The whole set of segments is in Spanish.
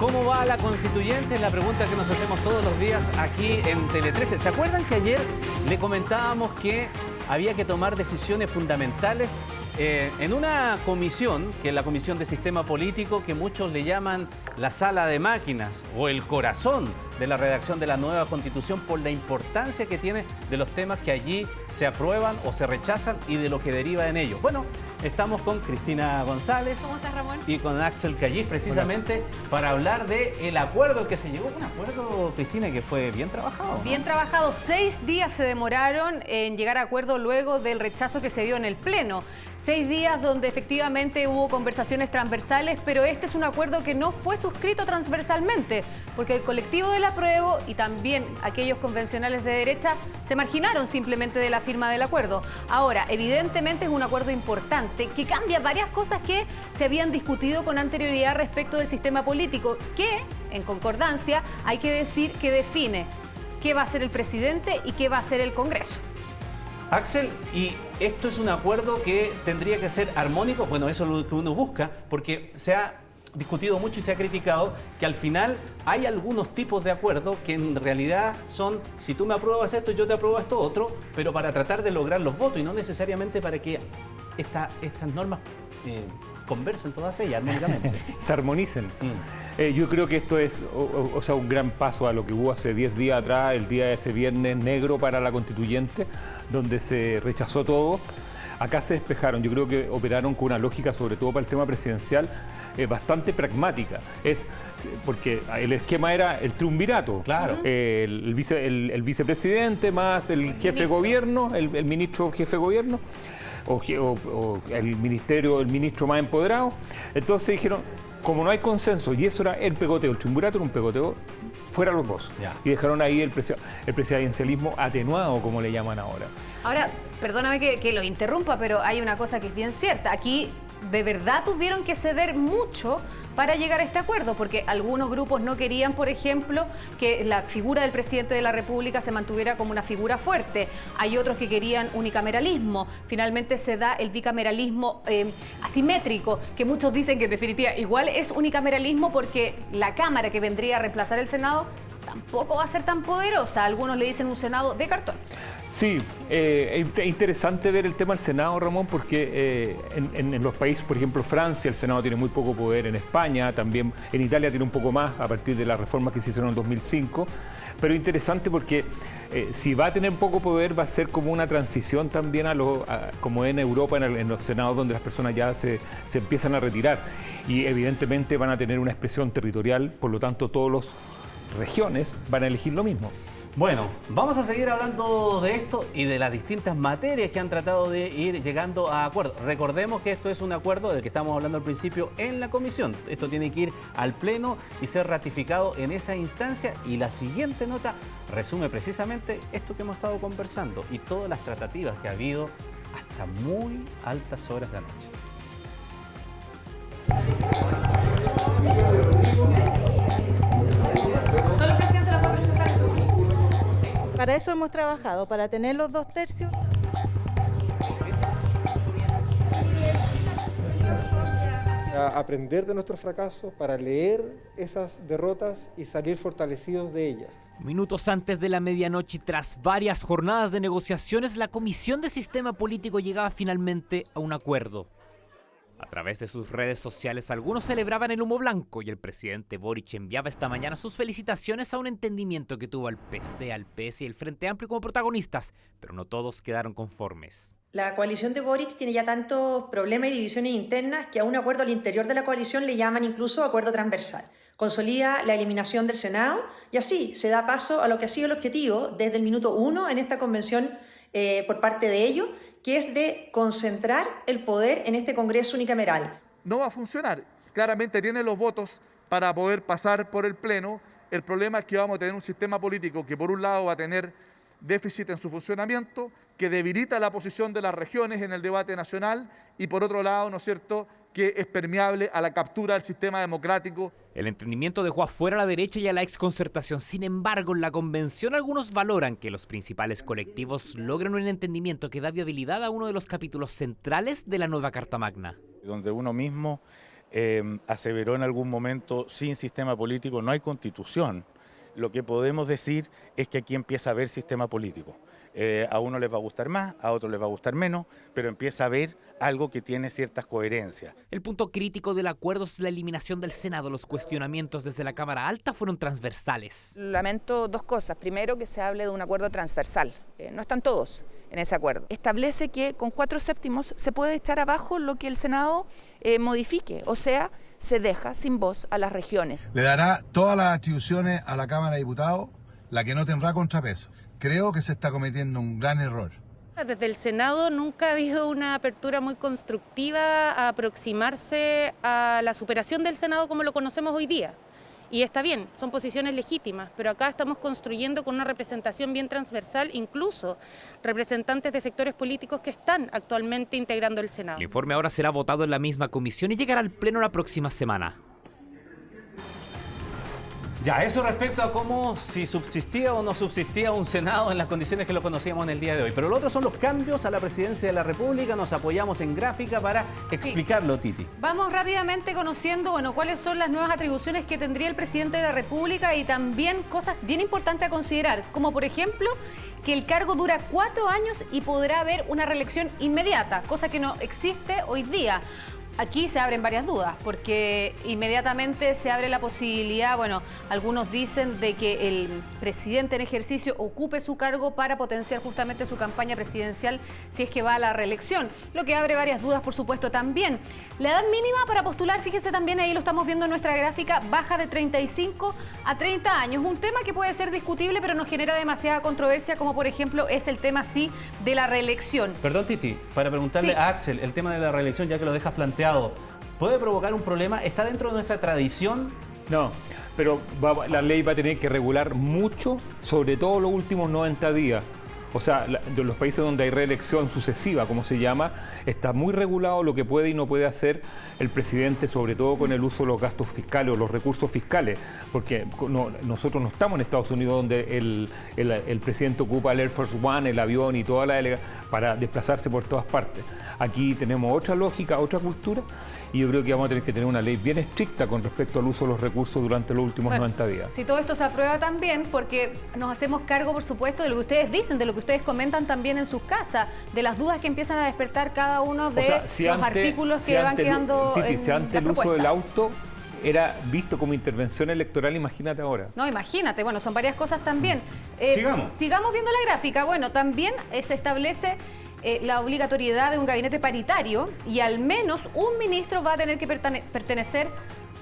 ¿Cómo va la constituyente? Es la pregunta que nos hacemos todos los días aquí en Tele 13. ¿Se acuerdan que ayer le comentábamos que había que tomar decisiones fundamentales en una comisión, que es la Comisión de Sistema Político, que muchos le llaman la sala de máquinas o el corazón de la redacción de la nueva Constitución por la importancia que tiene de los temas que allí se aprueban o se rechazan y de lo que deriva en ellos? Bueno, estamos con Cristina González. ¿Cómo estás, Ramón? Y con Axel Callis, precisamente para hablar del acuerdo al que se llegó. Un acuerdo, Cristina, que fue bien trabajado, ¿no? Bien trabajado. 6 días se demoraron en llegar a acuerdo luego del rechazo que se dio en el Pleno. 6 días donde efectivamente hubo conversaciones transversales, pero este es un acuerdo que no fue suscrito transversalmente, porque el colectivo del apruebo y también aquellos convencionales de derecha se marginaron simplemente de la firma del acuerdo. Ahora, evidentemente es un acuerdo importante que cambia varias cosas que se habían discutido con anterioridad respecto del sistema político, que, en concordancia, hay que decir que define qué va a hacer el presidente y qué va a hacer el Congreso. Axel, ¿y esto es un acuerdo que tendría que ser armónico? Bueno, eso es lo que uno busca, porque se ha discutido mucho y se ha criticado que al final hay algunos tipos de acuerdos que en realidad son, si tú me apruebas esto, yo te apruebo esto otro, pero para tratar de lograr los votos y no necesariamente para que estas normas conversen todas ellas armónicamente. Se armonicen. Yo creo que esto es un gran paso a lo que hubo hace 10 días atrás, el día de ese viernes negro para la constituyente, donde se rechazó todo. Acá se despejaron. Yo creo que operaron con una lógica, sobre todo para el tema presidencial, bastante pragmática. Porque el esquema era el triunvirato. Claro. El vicepresidente más el jefe de gobierno, el ministro jefe de gobierno, o el ministro más empoderado. Entonces dijeron, como no hay consenso, y eso era el pegoteo, el triunvirato era un pegoteo, fuera los dos. Ya. Y dejaron ahí el presidencialismo atenuado, como le llaman ahora. Ahora, perdóname que lo interrumpa, pero hay una cosa que es bien cierta. Aquí de verdad tuvieron que ceder mucho para llegar a este acuerdo, porque algunos grupos no querían, por ejemplo, que la figura del presidente de la República se mantuviera como una figura fuerte. Hay otros que querían unicameralismo. Finalmente se da el bicameralismo asimétrico, que muchos dicen que en definitiva igual es unicameralismo porque la Cámara que vendría a reemplazar el Senado tampoco va a ser tan poderosa. Algunos le dicen un Senado de cartón. Sí, es interesante ver el tema del Senado, Ramón, porque en los países, por ejemplo, Francia, el Senado tiene muy poco poder, en España, también en Italia tiene un poco más a partir de las reformas que se hicieron en 2005, pero interesante porque si va a tener poco poder va a ser como una transición también como en Europa, en los senados donde las personas ya se empiezan a retirar y evidentemente van a tener una expresión territorial, por lo tanto todas las regiones van a elegir lo mismo. Bueno, vamos a seguir hablando de esto y de las distintas materias que han tratado de ir llegando a acuerdos. Recordemos que esto es un acuerdo del que estamos hablando al principio en la comisión. Esto tiene que ir al Pleno y ser ratificado en esa instancia. Y la siguiente nota resume precisamente esto que hemos estado conversando y todas las tratativas que ha habido hasta muy altas horas de la noche. Para eso hemos trabajado, para tener los 2 tercios. A aprender de nuestros fracasos, para leer esas derrotas y salir fortalecidos de ellas. Minutos antes de la medianoche y tras varias jornadas de negociaciones, la Comisión de Sistema Político llegaba finalmente a un acuerdo. A través de sus redes sociales, algunos celebraban el humo blanco y el presidente Boric enviaba esta mañana sus felicitaciones a un entendimiento que tuvo al PC, al PS y el Frente Amplio como protagonistas, pero no todos quedaron conformes. La coalición de Boric tiene ya tantos problemas y divisiones internas que a un acuerdo al interior de la coalición le llaman incluso acuerdo transversal. Consolida la eliminación del Senado y así se da paso a lo que ha sido el objetivo desde el minuto 1 en esta convención por parte de ellos, que es de concentrar el poder en este Congreso unicameral. No va a funcionar. Claramente tiene los votos para poder pasar por el Pleno. El problema es que vamos a tener un sistema político que por un lado va a tener déficit en su funcionamiento, que debilita la posición de las regiones en el debate nacional y por otro lado, ¿no es cierto?, que es permeable a la captura del sistema democrático. El entendimiento dejó afuera a la derecha y a la exconcertación. Sin embargo, en la convención algunos valoran que los principales colectivos logren un entendimiento que da viabilidad a uno de los capítulos centrales de la nueva Carta Magna. Donde uno mismo aseveró en algún momento, sin sistema político no hay constitución. Lo que podemos decir es que aquí empieza a haber sistema político. A uno les va a gustar más, a otros les va a gustar menos, pero empieza a haber algo que tiene ciertas coherencias. El punto crítico del acuerdo es la eliminación del Senado. Los cuestionamientos desde la Cámara Alta fueron transversales. Lamento dos cosas. Primero, que se hable de un acuerdo transversal. No están todos en ese acuerdo. Establece que con 4/7 se puede echar abajo lo que el Senado modifique, o sea, se deja sin voz a las regiones. Le dará todas las atribuciones a la Cámara de Diputados, la que no tendrá contrapeso. Creo que se está cometiendo un gran error. Desde el Senado nunca ha habido una apertura muy constructiva a aproximarse a la superación del Senado como lo conocemos hoy día. Y está bien, son posiciones legítimas, pero acá estamos construyendo con una representación bien transversal, incluso representantes de sectores políticos que están actualmente integrando el Senado. El informe ahora será votado en la misma comisión y llegará al Pleno la próxima semana. Ya, eso respecto a cómo si subsistía o no subsistía un Senado en las condiciones que lo conocíamos en el día de hoy. Pero lo otro son los cambios a la presidencia de la República. Nos apoyamos en gráfica para explicarlo, Titi. Vamos rápidamente conociendo, bueno, cuáles son las nuevas atribuciones que tendría el presidente de la República y también cosas bien importantes a considerar, como por ejemplo que el cargo dura 4 años y podrá haber una reelección inmediata, cosa que no existe hoy día. Aquí se abren varias dudas, porque inmediatamente se abre la posibilidad, bueno, algunos dicen de que el presidente en ejercicio ocupe su cargo para potenciar justamente su campaña presidencial si es que va a la reelección, lo que abre varias dudas, por supuesto, también. La edad mínima para postular, fíjese también, ahí lo estamos viendo en nuestra gráfica, baja de 35 a 30 años, un tema que puede ser discutible, pero no genera demasiada controversia, como por ejemplo es el tema, sí, de la reelección. Perdón, Titi, para preguntarle a Axel, el tema de la reelección, ya que lo dejas planteado, ¿puede provocar un problema? ¿Está dentro de nuestra tradición? No, pero la ley va a tener que regular mucho, sobre todo los últimos 90 días. O sea, de los países donde hay reelección sucesiva, como se llama, está muy regulado lo que puede y no puede hacer el presidente, sobre todo con el uso de los gastos fiscales o los recursos fiscales, porque nosotros no estamos en Estados Unidos donde el presidente ocupa el Air Force One, el avión y toda la delegación para desplazarse por todas partes. Aquí tenemos otra lógica, otra cultura, y yo creo que vamos a tener que tener una ley bien estricta con respecto al uso de los recursos durante los últimos 90 días. Si todo esto se aprueba también, porque nos hacemos cargo, por supuesto, de lo que ustedes dicen, de lo que ustedes comentan también en sus casas, de las dudas que empiezan a despertar cada uno de los artículos que van quedando Titi, si antes el uso del auto era visto como intervención electoral, imagínate ahora. No, imagínate, bueno, son varias cosas también. Sigamos viendo la gráfica. Bueno, también se establece la obligatoriedad de un gabinete paritario y al menos un ministro va a tener que pertenecer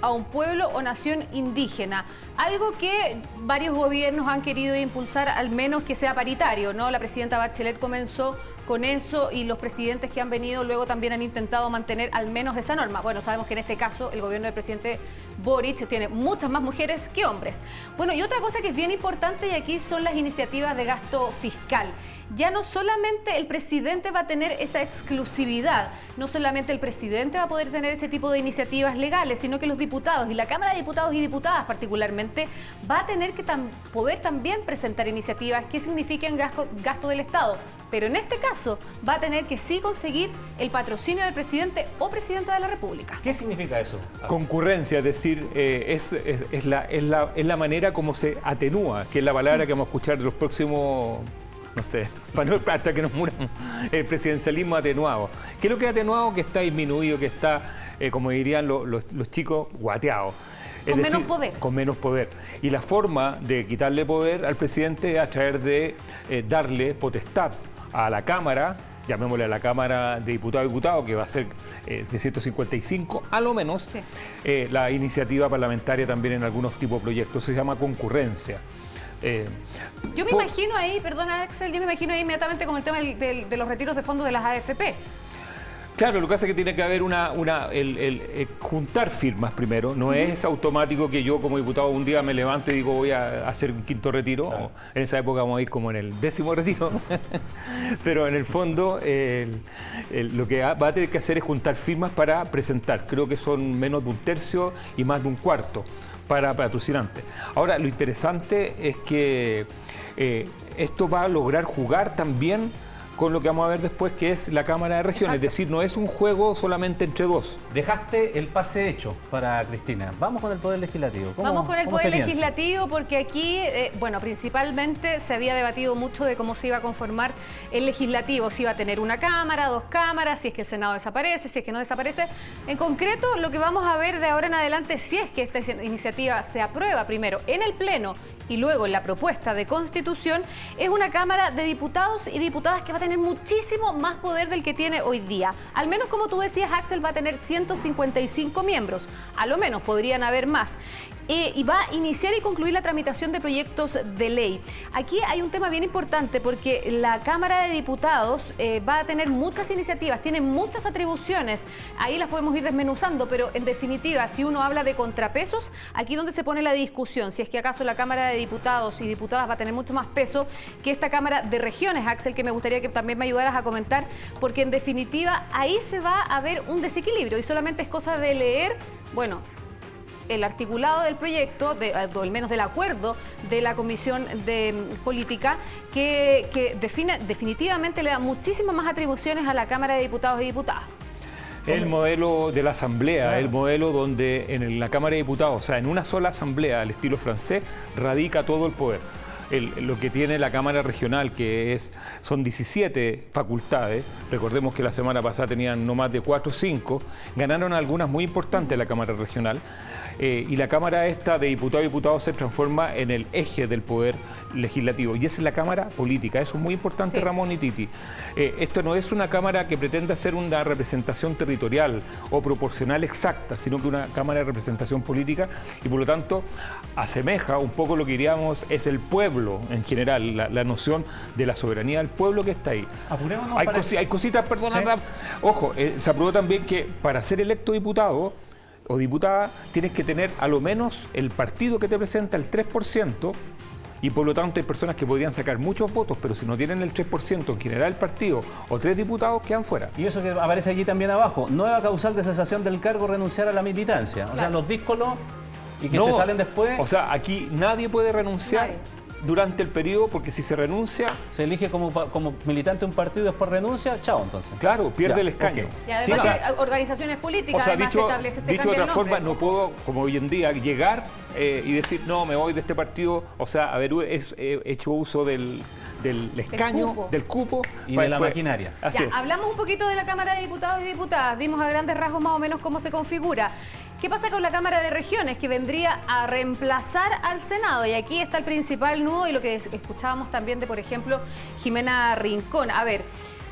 a un pueblo o nación indígena, algo que varios gobiernos han querido impulsar, al menos que sea paritario, ¿no? La presidenta Bachelet comenzó con eso y los presidentes que han venido luego también han intentado mantener al menos esa norma. Bueno, sabemos que en este caso el gobierno del presidente Boric tiene muchas más mujeres que hombres. Bueno, y otra cosa que es bien importante y aquí son las iniciativas de gasto fiscal. Ya no solamente el presidente va a tener esa exclusividad, no solamente el presidente va a poder tener ese tipo de iniciativas legales, sino que los diputados y la Cámara de Diputados y Diputadas particularmente va a tener que poder también presentar iniciativas que signifiquen gasto del Estado. Pero en este caso va a tener que sí conseguir el patrocinio del presidente o presidenta de la República. ¿Qué significa eso? Concurrencia, es decir, es la manera como se atenúa, que es la palabra que vamos a escuchar de los próximos, no sé, hasta que nos muramos, el presidencialismo atenuado. ¿Qué es lo que es atenuado? Que está disminuido, que está, como dirían los chicos, guateado. Es decir, menos poder. Con menos poder. Y la forma de quitarle poder al presidente es a través de darle potestad a la Cámara, llamémosle a la Cámara de Diputados y Diputados, que va a ser 655, a lo menos, la iniciativa parlamentaria también en algunos tipos de proyectos. Se llama concurrencia. Yo me imagino ahí, perdona Axel, yo me imagino ahí inmediatamente con el tema de los retiros de fondos de las AFP. Claro, lo que pasa es que tiene que haber juntar firmas primero. No es automático que yo como diputado un día me levanto y digo voy a hacer un quinto retiro. Claro. En esa época vamos a ir como en el 10º retiro. Pero en el fondo lo que va a tener que hacer es juntar firmas para presentar. Creo que son menos de un tercio y más de un cuarto para patrocinantes. Ahora, lo interesante es que esto va a lograr jugar también con lo que vamos a ver después, que es la Cámara de Regiones. Exacto. Es decir, no es un juego solamente entre dos. Dejaste el pase hecho para Cristina. Vamos con el Poder Legislativo. Vamos con el cómo se Poder piensa? Legislativo porque aquí, bueno, principalmente se había debatido mucho de cómo se iba a conformar el Legislativo. Si iba a tener una Cámara, dos cámaras, si es que el Senado desaparece, si es que no desaparece. En concreto, lo que vamos a ver de ahora en adelante, si es que esta iniciativa se aprueba primero en el Pleno y luego en la propuesta de Constitución, es una Cámara de Diputados y Diputadas que va a tener muchísimo más poder del que tiene hoy día. Al menos, como tú decías, Axel, va a tener 155 miembros. A lo menos podrían haber más. Y va a iniciar y concluir la tramitación de proyectos de ley. Aquí hay un tema bien importante porque la Cámara de Diputados va a tener muchas iniciativas, tiene muchas atribuciones, ahí las podemos ir desmenuzando, pero en definitiva, si uno habla de contrapesos, aquí donde se pone la discusión, si es que acaso la Cámara de Diputados y Diputadas va a tener mucho más peso que esta Cámara de Regiones, Axel, que me gustaría que también me ayudaras a comentar, porque en definitiva ahí se va a ver un desequilibrio y solamente es cosa de leer, bueno, el articulado del proyecto, o al menos del acuerdo de la Comisión de Política, que definitivamente le da muchísimas más atribuciones a la Cámara de Diputados y Diputadas. El modelo de la asamblea, el modelo donde en la Cámara de Diputados, o sea, en una sola asamblea al estilo francés, radica todo el poder. Lo que tiene la Cámara Regional, que son 17 facultades, recordemos que la semana pasada tenían no más de 4 o 5, ganaron algunas muy importantes la Cámara Regional, y la Cámara esta de Diputados y Diputados se transforma en el eje del poder legislativo, y esa es la Cámara política. Eso es muy importante, sí. Ramón y Titi. Esto no es una Cámara que pretenda ser una representación territorial o proporcional exacta, sino que una Cámara de representación política, y por lo tanto asemeja un poco lo que diríamos es el pueblo en general, la noción de la soberanía del pueblo que está ahí. Hay cositas, perdona, ¿sí? Ojo, se aprobó también que para ser electo diputado o diputada tienes que tener a lo menos el partido que te presenta el 3%, y por lo tanto hay personas que podrían sacar muchos votos, pero si no tienen el 3% en general el partido o 3 diputados, quedan fuera. Y eso que aparece aquí también abajo, nueva causal de cesación del cargo, renunciar a la militancia. O sea, los díscolos y que se salen después. O sea, aquí nadie puede renunciar durante el periodo, porque si se renuncia... Se elige como militante de un partido y después renuncia, chao entonces. Claro, pierde el escaño. Okay. Y además hay organizaciones políticas, o sea, además se establece ese dicho de cambio otra forma, no puedo, como hoy en día, llegar y decir, no, me voy de este partido, o sea, haber hecho uso del escaño, del cupo y de la maquinaria. Así es. Hablamos un poquito de la Cámara de Diputados y Diputadas, vimos a grandes rasgos más o menos cómo se configura. ¿Qué pasa con la Cámara de Regiones, que vendría a reemplazar al Senado? Y aquí está el principal nudo y lo que escuchábamos también de, por ejemplo, Jimena Rincón. A ver,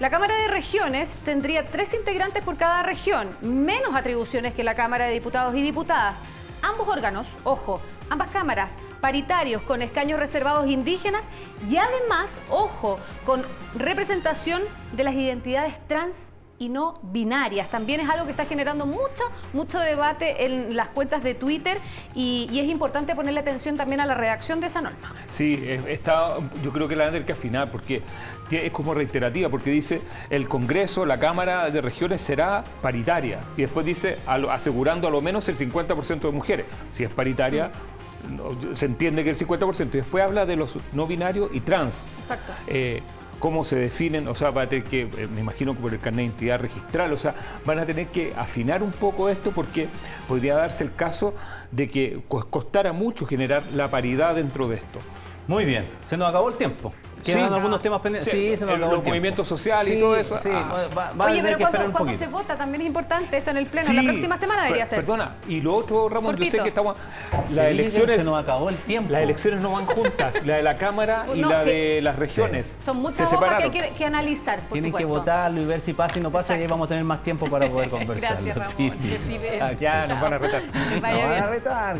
la Cámara de Regiones tendría 3 integrantes por cada región, menos atribuciones que la Cámara de Diputados y Diputadas. Ambos órganos, ojo, ambas cámaras paritarios con escaños reservados indígenas y además, ojo, con representación de las identidades trans y no binarias. También es algo que está generando mucho debate en las cuentas de Twitter y es importante ponerle atención también a la redacción de esa norma. Sí, yo creo que la van a tener que afinar porque es como reiterativa, porque dice el Congreso, la Cámara de Regiones será paritaria y después dice asegurando a lo menos el 50% de mujeres. Si es paritaria, se entiende que el 50%, y después habla de los no binarios y trans. Exacto. Cómo se definen, o sea, va a tener que, me imagino que por el carnet de identidad registral, o sea, van a tener que afinar un poco esto porque podría darse el caso de que costara mucho generar la paridad dentro de esto. Muy bien, se nos acabó el tiempo. ¿Quedan algunos temas pendientes? Sí, se nos acabó el movimiento social y todo eso. Sí. Oye, pero cuando se vota también es importante esto en el Pleno. La próxima semana debería ser. Perdona, y lo otro, Ramón, cortito. Yo sé que estamos... Las elecciones... Se nos acabó el tiempo. Las elecciones no van juntas, la de la Cámara y la de las regiones. Son muchas hojas que hay que analizar, por Tienen supuesto. que votarlo y ver si pasa y no pasa, y ahí vamos a tener más tiempo para poder conversar. Gracias, Ramón. Ya nos van a retar. Nos van a retar.